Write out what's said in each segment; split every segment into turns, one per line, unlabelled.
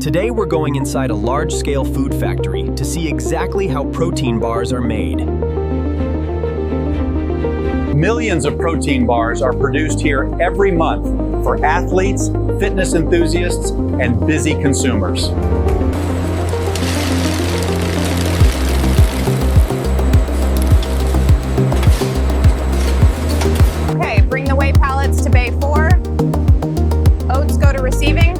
Today we're going inside a large-scale food factory to see exactly how protein bars are made.
Millions of protein bars are produced here every month for athletes, fitness enthusiasts, and busy consumers.
Okay, bring the whey pallets to bay 4. Oats go to receiving.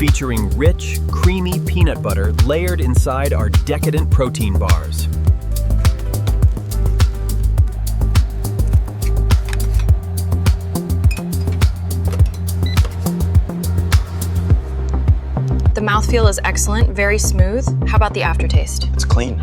featuring rich, creamy peanut butter layered inside our decadent protein bars.
The mouthfeel is excellent, very smooth. How about the aftertaste?
It's clean.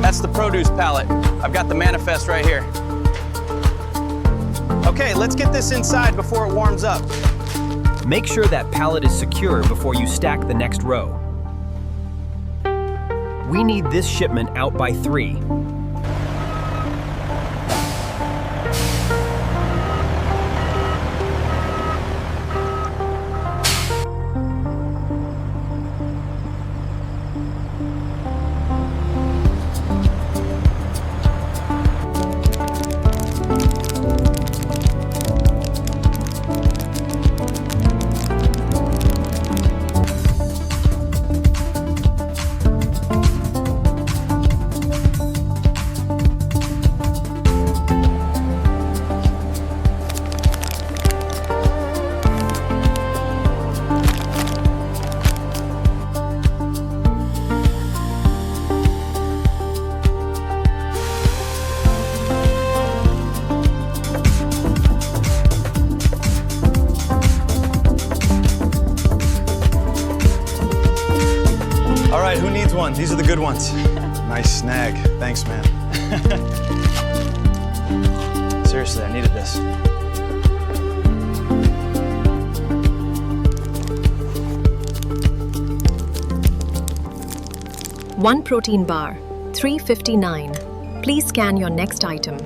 That's the produce pallet. I've got the manifest right here. Okay, let's get this inside before it warms up.
Make sure that pallet is secure before you stack the next row. We need this shipment out by 3.
All right, who needs one? These are the good ones. Nice snag. Thanks, man. Seriously, I needed this.
One protein bar, $3.59. Please scan your next item.